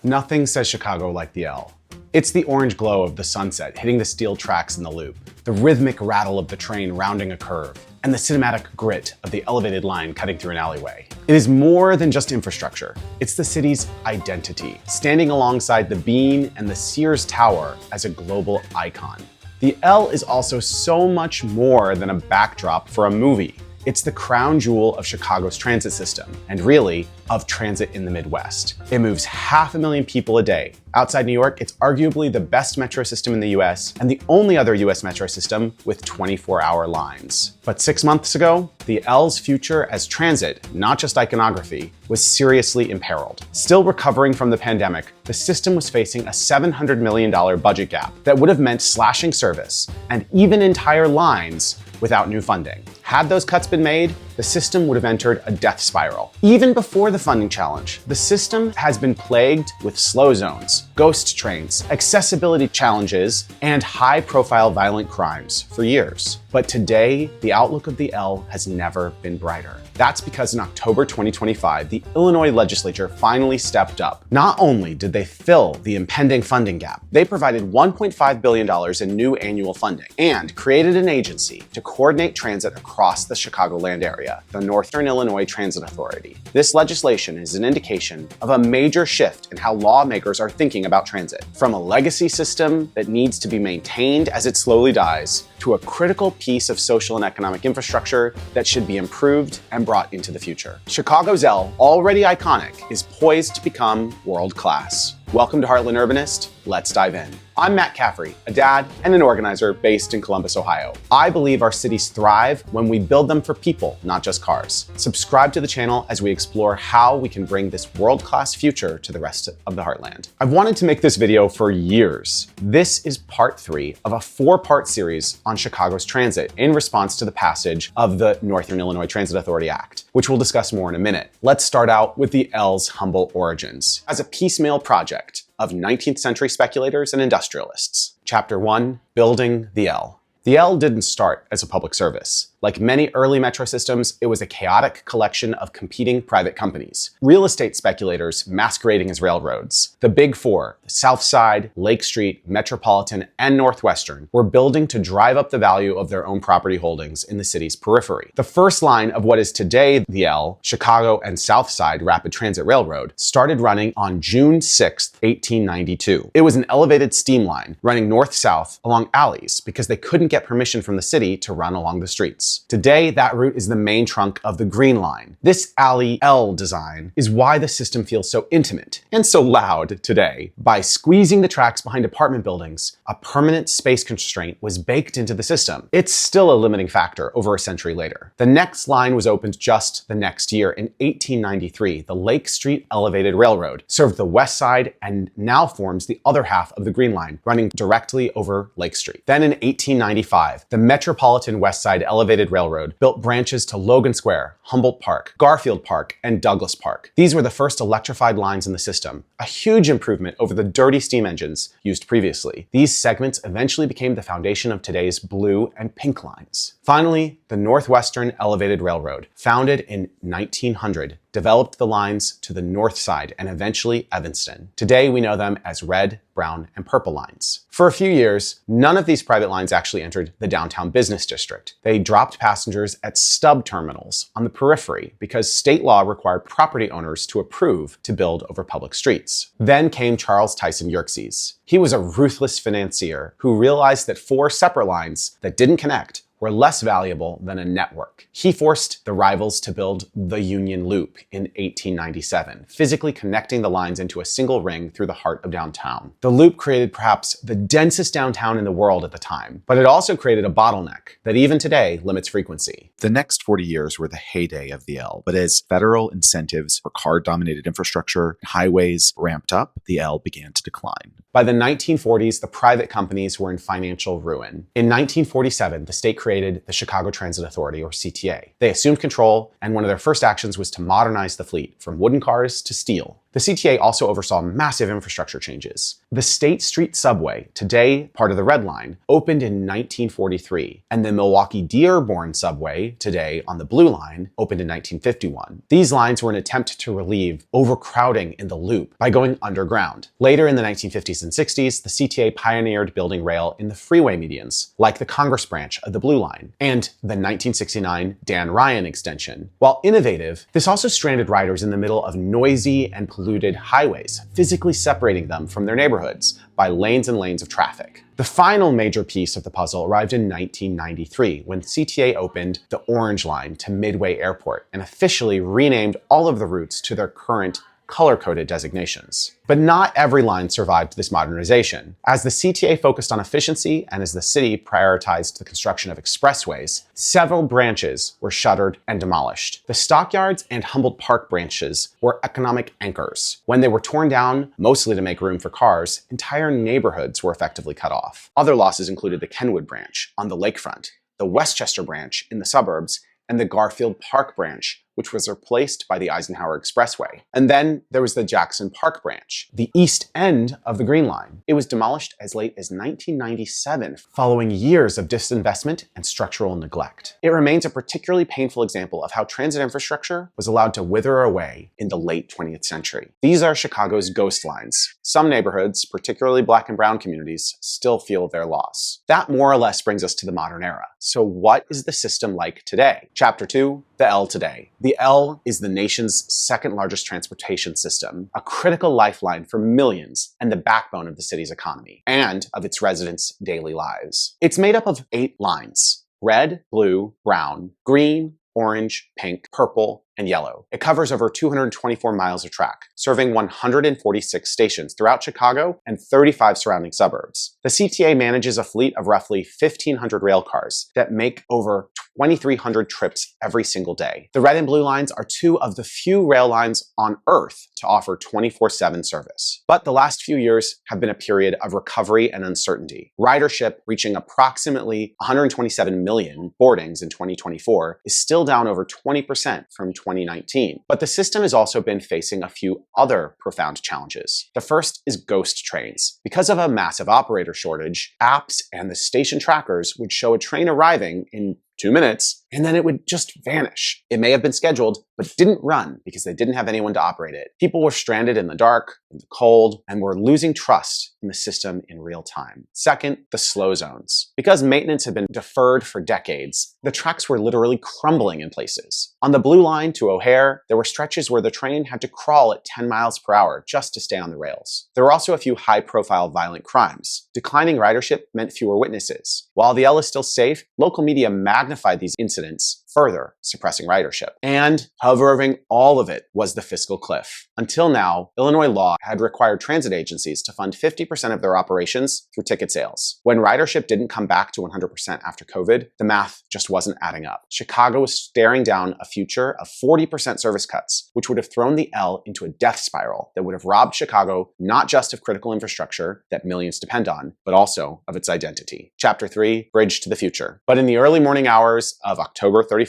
Nothing says Chicago like the L. It's the orange glow of the sunset hitting the steel tracks in the loop, the rhythmic rattle of the train rounding a curve, and the cinematic grit of the elevated line cutting through an alleyway. It is more than just infrastructure. It's the city's identity, standing alongside the Bean and the Sears Tower as a global icon. The L is also so much more than a backdrop for a movie. It's the crown jewel of Chicago's transit system, and really, of transit in the Midwest. It moves 500,000 people a day. Outside New York, it's arguably the best metro system in the US and the only other US metro system with 24-hour lines. But 6 months ago, the L's future as transit, not just iconography, was seriously imperiled. Still recovering from the pandemic, the system was facing a $700 million budget gap that would have meant slashing service and even entire lines without new funding. Had those cuts been made, the system would have entered a death spiral. Even before the funding challenge, the system has been plagued with slow zones, ghost trains, accessibility challenges, and high-profile violent crimes for years. But today, the outlook of the L has never been brighter. That's because in October 2025, the Illinois legislature finally stepped up. Not only did they fill the impending funding gap, they provided $1.5 billion in new annual funding and created an agency to coordinate transit across the Chicagoland area, the Northern Illinois Transit Authority. This legislation is an indication of a major shift in how lawmakers are thinking about transit, from a legacy system that needs to be maintained as it slowly dies, to a critical piece of social and economic infrastructure that should be improved and brought into the future. Chicago's L, already iconic, is poised to become world-class. Welcome to Heartland Urbanist. Let's dive in. I'm Matt Caffrey, a dad and an organizer based in Columbus, Ohio. I believe our cities thrive when we build them for people, not just cars. Subscribe to the channel as we explore how we can bring this world-class future to the rest of the Heartland. I've wanted to make this video for years. This is part 3 of a 4-part series on Chicago's transit in response to the passage of the Northern Illinois Transit Authority Act, which we'll discuss more in a minute. Let's start out with the L's humble origins. As a piecemeal project of 19th century speculators and industrialists. Chapter 1, Building the L. The L didn't start as a public service. Like many early metro systems, it was a chaotic collection of competing private companies. Real estate speculators masquerading as railroads. The Big Four, the South Side, Lake Street, Metropolitan, and Northwestern, were building to drive up the value of their own property holdings in the city's periphery. The first line of what is today the L, Chicago and South Side Rapid Transit Railroad, started running on June 6, 1892. It was an elevated steam line running north-south along alleys because they couldn't get permission from the city to run along the streets. Today, that route is the main trunk of the Green Line. This alley L design is why the system feels so intimate and so loud today. By squeezing the tracks behind apartment buildings, a permanent space constraint was baked into the system. It's still a limiting factor over a century later. The next line was opened just the next year in 1893. The Lake Street Elevated Railroad served the west side and now forms the other half of the Green Line, running directly over Lake Street. Then in 1895, the Metropolitan West Side Elevated Railroad built branches to Logan Square, Humboldt Park, Garfield Park, and Douglas Park. These were the first electrified lines in the system, a huge improvement over the dirty steam engines used previously. These segments eventually became the foundation of today's blue and pink lines. Finally, the Northwestern Elevated Railroad, founded in 1900, developed the lines to the north side and eventually Evanston. Today, we know them as red, brown, and purple lines. For a few years, none of these private lines actually entered the downtown business district. They dropped passengers at stub terminals on the periphery because state law required property owners to approve to build over public streets. Then came Charles Tyson Yerkes. He was a ruthless financier who realized that 4 separate lines that didn't connect were less valuable than a network. He forced the rivals to build the Union Loop in 1897, physically connecting the lines into a single ring through the heart of downtown. The loop created perhaps the densest downtown in the world at the time, but it also created a bottleneck that even today limits frequency. The next 40 years were the heyday of the L, but as federal incentives for car-dominated infrastructure and highways ramped up, the L began to decline. By the 1940s, the private companies were in financial ruin. In 1947, the state created the Chicago Transit Authority, or CTA. They assumed control, and one of their first actions was to modernize the fleet from wooden cars to steel. The CTA also oversaw massive infrastructure changes. The State Street Subway, today part of the Red Line, opened in 1943, and the Milwaukee-Dearborn Subway, today on the Blue Line, opened in 1951. These lines were an attempt to relieve overcrowding in the loop by going underground. Later in the 1950s and 60s, the CTA pioneered building rail in the freeway medians, like the Congress branch of the Blue Line, and the 1969 Dan Ryan extension. While innovative, this also stranded riders in the middle of noisy and polluted highways, physically separating them from their neighborhoods by lanes and lanes of traffic. The final major piece of the puzzle arrived in 1993 when CTA opened the Orange Line to Midway Airport and officially renamed all of the routes to their current color-coded designations. But not every line survived this modernization. As the CTA focused on efficiency and as the city prioritized the construction of expressways, several branches were shuttered and demolished. The Stockyards and Humboldt Park branches were economic anchors. When they were torn down, mostly to make room for cars, entire neighborhoods were effectively cut off. Other losses included the Kenwood branch on the lakefront, the Westchester branch in the suburbs, and the Garfield Park branch, which was replaced by the Eisenhower Expressway. And then there was the Jackson Park branch, the east end of the Green Line. It was demolished as late as 1997, following years of disinvestment and structural neglect. It remains a particularly painful example of how transit infrastructure was allowed to wither away in the late 20th century. These are Chicago's ghost lines. Some neighborhoods, particularly Black and brown communities, still feel their loss. That more or less brings us to the modern era. So what is the system like today? Chapter 2, the L today. The L is the nation's second largest transportation system, a critical lifeline for millions and the backbone of the city's economy and of its residents' daily lives. It's made up of 8 lines: red, blue, brown, green, orange, pink, purple, and yellow. It covers over 224 miles of track, serving 146 stations throughout Chicago and 35 surrounding suburbs. The CTA manages a fleet of roughly 1,500 rail cars that make over 2,300 trips every single day. The red and blue lines are 2 of the few rail lines on Earth to offer 24/7 service. But the last few years have been a period of recovery and uncertainty. Ridership, reaching approximately 127 million boardings in 2024, is still down over 20% from 2019. But the system has also been facing a few other profound challenges. The first is ghost trains. Because of a massive operator shortage, apps and the station trackers would show a train arriving in 2 minutes, and then it would just vanish. It may have been scheduled, but didn't run because they didn't have anyone to operate it. People were stranded in the dark, in the cold, and were losing trust in the system in real time. Second, the slow zones. Because maintenance had been deferred for decades, the tracks were literally crumbling in places. On the Blue Line to O'Hare, there were stretches where the train had to crawl at 10 miles per hour just to stay on the rails. There were also a few high-profile violent crimes. Declining ridership meant fewer witnesses. While the L is still safe, local media magnified these incidents, further suppressing ridership. And hovering all of it was the fiscal cliff. Until now, Illinois law had required transit agencies to fund 50% of their operations through ticket sales. When ridership didn't come back to 100% after COVID, the math just wasn't adding up. Chicago was staring down a future of 40% service cuts, which would have thrown the L into a death spiral that would have robbed Chicago not just of critical infrastructure that millions depend on, but also of its identity. Chapter 3, Bridge to the Future. But in the early morning hours of October 31st,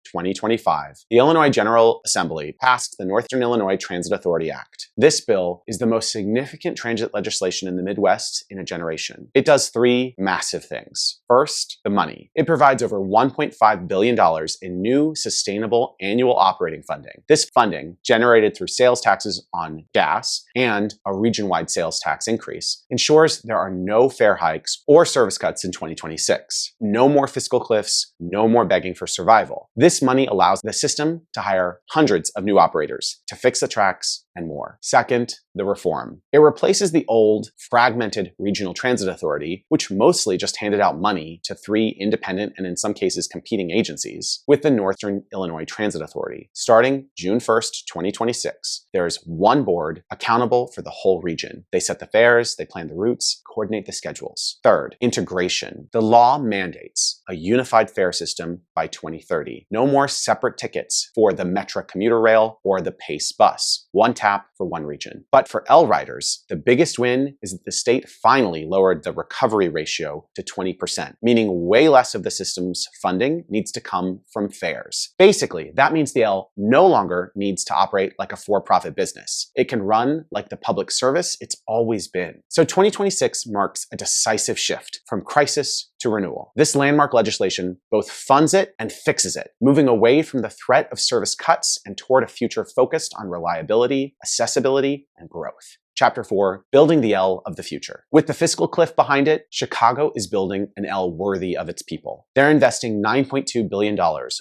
2025, the Illinois General Assembly passed the Northern Illinois Transit Authority Act. This bill is the most significant transit legislation in the Midwest in a generation. It does 3 massive things. First, the money. It provides over $1.5 billion in new, sustainable annual operating funding. This funding, generated through sales taxes on gas and a region-wide sales tax increase, ensures there are no fare hikes or service cuts in 2026. No more fiscal cliffs, no more begging for survival. This money allows the system to hire hundreds of new operators to fix the tracks and more. Second, the reform. It replaces the old, fragmented regional transit authority, which mostly just handed out money to 3 independent and in some cases competing agencies, with the Northern Illinois Transit Authority. Starting June 1st, 2026, there is one board accountable for the whole region. They set the fares, they plan the routes, coordinate the schedules. Third, integration. The law mandates a unified fare system by 2030. No more separate tickets for the Metra commuter rail or the Pace bus. One tap for one region. But But for L riders, the biggest win is that the state finally lowered the recovery ratio to 20%, meaning way less of the system's funding needs to come from fares. Basically, that means the L no longer needs to operate like a for-profit business. It can run like the public service it's always been. So 2026 marks a decisive shift from crisis to renewal. This landmark legislation both funds it and fixes it, moving away from the threat of service cuts and toward a future focused on reliability, accessibility, and growth. Chapter 4, Building the L of the Future. With the fiscal cliff behind it, Chicago is building an L worthy of its people. They're investing $9.2 billion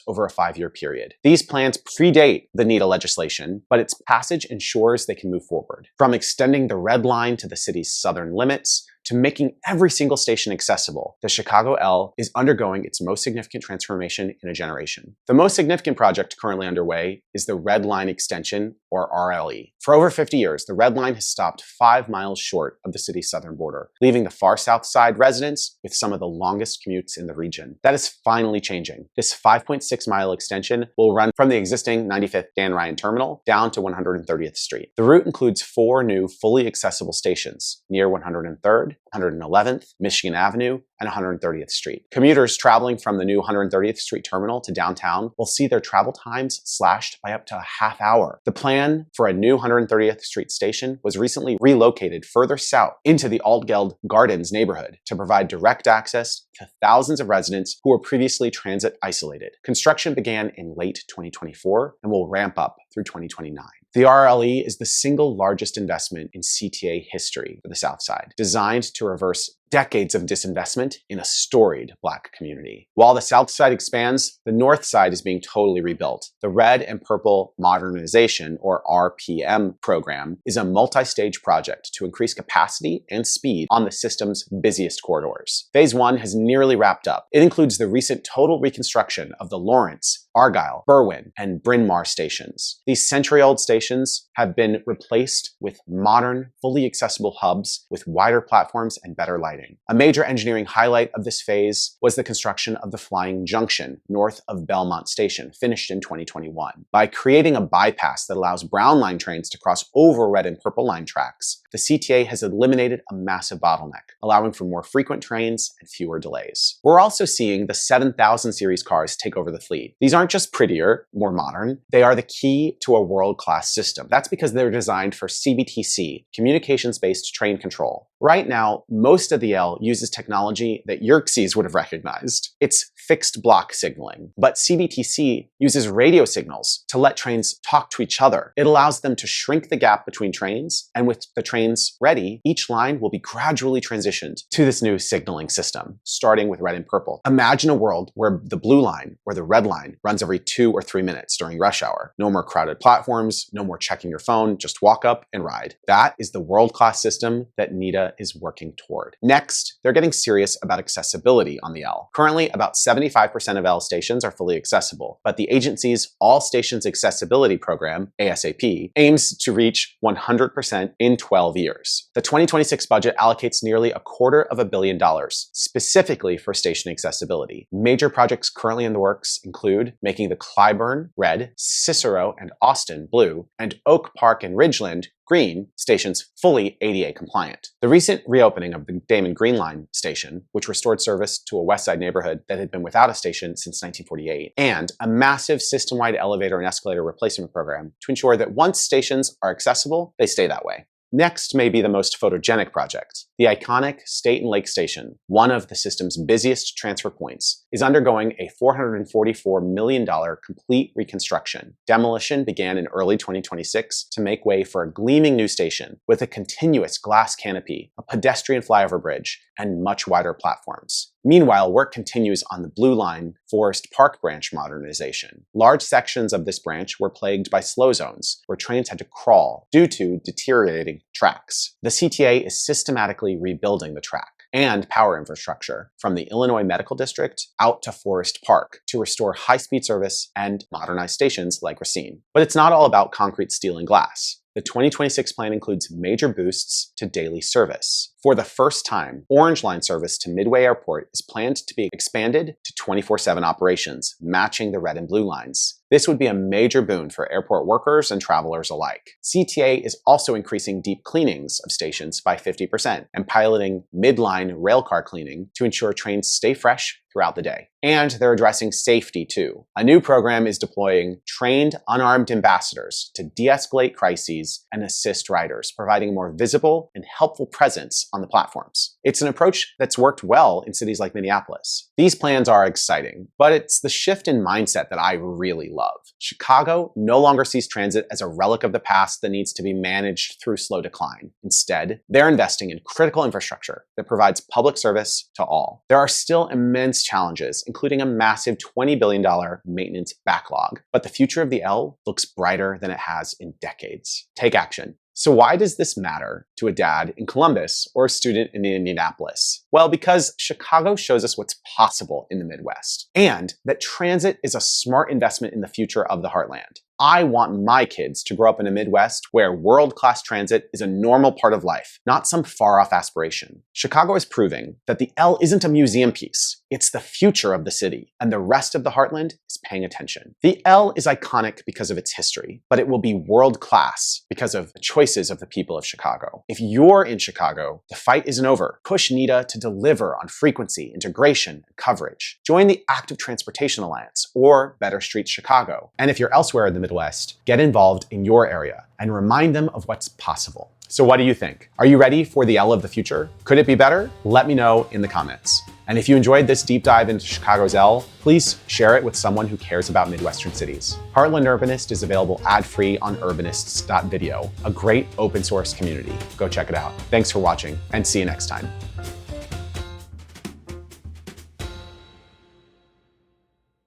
over a 5-year period. These plans predate the NITA legislation, but its passage ensures they can move forward. From extending the Red Line to the city's southern limits, to making every single station accessible, the Chicago L is undergoing its most significant transformation in a generation. The most significant project currently underway is the Red Line Extension, or RLE. For over 50 years, the Red Line has stopped 5 miles short of the city's southern border, leaving the far south side residents with some of the longest commutes in the region. That is finally changing. This 5.6-mile extension will run from the existing 95th Dan Ryan Terminal down to 130th Street. The route includes 4 new fully accessible stations near 103rd, 111th, Michigan Avenue, and 130th Street. Commuters traveling from the new 130th Street terminal to downtown will see their travel times slashed by up to a half hour. The plan for a new 130th Street station was recently relocated further south into the Altgeld Gardens neighborhood to provide direct access to thousands of residents who were previously transit isolated. Construction began in late 2024 and will ramp up through 2029. The RLE is the single largest investment in CTA history for the South Side, designed to reverse decades of disinvestment in a storied Black community. While the South Side expands, the North Side is being totally rebuilt. The Red and Purple Modernization, or RPM program, is a multi-stage project to increase capacity and speed on the system's busiest corridors. Phase 1 has nearly wrapped up. It includes the recent total reconstruction of the Lawrence, Argyle, Berwyn, and Bryn Mawr stations. These century-old stations have been replaced with modern, fully accessible hubs with wider platforms and better lighting. A major engineering highlight of this phase was the construction of the Flying Junction north of Belmont Station, finished in 2021. By creating a bypass that allows Brown Line trains to cross over Red and Purple Line tracks, the CTA has eliminated a massive bottleneck, allowing for more frequent trains and fewer delays. We're also seeing the 7000 series cars take over the fleet. These aren't just prettier, more modern, they are the key to a world-class system. That's because they're designed for CBTC, communications-based train control. Right now, most of the L uses technology that Xerxes would have recognized. It's fixed block signaling. But CBTC uses radio signals to let trains talk to each other. It allows them to shrink the gap between trains, and with the trains ready, each line will be gradually transitioned to this new signaling system, starting with Red and Purple. Imagine a world where the Blue Line or the Red Line runs every 2 or 3 minutes during rush hour. No more crowded platforms, no more checking your phone, just walk up and ride. That is the world-class system that NITA is working toward. Next, they're getting serious about accessibility on the L. Currently, about 75% of L stations are fully accessible, but the agency's All Stations Accessibility Program, ASAP, aims to reach 100% in 12 years. The 2026 budget allocates nearly $250 million specifically for station accessibility. Major projects currently in the works include making the Clyburn Red, Cicero and Austin Blue, and Oak Park and Ridgeland Green stations fully ADA compliant. The recent reopening of the Damon Green Line station, which restored service to a West Side neighborhood that had been without a station since 1948, and a massive system-wide elevator and escalator replacement program to ensure that once stations are accessible, they stay that way. Next may be the most photogenic project. The iconic State and Lake Station, one of the system's busiest transfer points, is undergoing a $444 million complete reconstruction. Demolition began in early 2026 to make way for a gleaming new station with a continuous glass canopy, a pedestrian flyover bridge, and much wider platforms. Meanwhile, work continues on the Blue Line Forest Park branch modernization. Large sections of this branch were plagued by slow zones, where trains had to crawl due to deteriorating tracks. The CTA is systematically rebuilding the track and power infrastructure from the Illinois Medical District out to Forest Park to restore high-speed service and modernize stations like Racine. But it's not all about concrete, steel, and glass. The 2026 plan includes major boosts to daily service. For the first time, Orange Line service to Midway Airport is planned to be expanded to 24/7 operations, matching the red and blue lines. This would be a major boon for airport workers and travelers alike. CTA is also increasing deep cleanings of stations by 50% and piloting midline railcar cleaning to ensure trains stay fresh throughout the day. And they're addressing safety too. A new program is deploying trained, unarmed ambassadors to de-escalate crises and assist riders, providing a more visible and helpful presence on the platforms. It's an approach that's worked well in cities like Minneapolis. These plans are exciting, but it's the shift in mindset that I really love. Chicago no longer sees transit as a relic of the past that needs to be managed through slow decline. Instead, they're investing in critical infrastructure that provides public service to all. There are still immense challenges, including a massive $20 billion maintenance backlog, but the future of the L looks brighter than it has in decades. Take action. So why does this matter to a dad in Columbus or a student in Indianapolis? Well, because Chicago shows us what's possible in the Midwest, and that transit is a smart investment in the future of the Heartland. I want my kids to grow up in a Midwest where world-class transit is a normal part of life, not some far-off aspiration. Chicago is proving that the L isn't a museum piece. It's the future of the city, and the rest of the Heartland is paying attention. The L is iconic because of its history, but it will be world-class because of the choices of the people of Chicago. If you're in Chicago, the fight isn't over. Push NITA to deliver on frequency, integration, and coverage. Join the Active Transportation Alliance or Better Streets Chicago. And if you're elsewhere in the Midwest, get involved in your area and remind them of what's possible. So what do you think? Are you ready for the L of the future? Could it be better? Let me know in the comments. And if you enjoyed this deep dive into Chicago's L, please share it with someone who cares about Midwestern cities. Heartland Urbanist is available ad-free on urbanists.video, a great open source community. Go check it out. Thanks for watching and see you next time.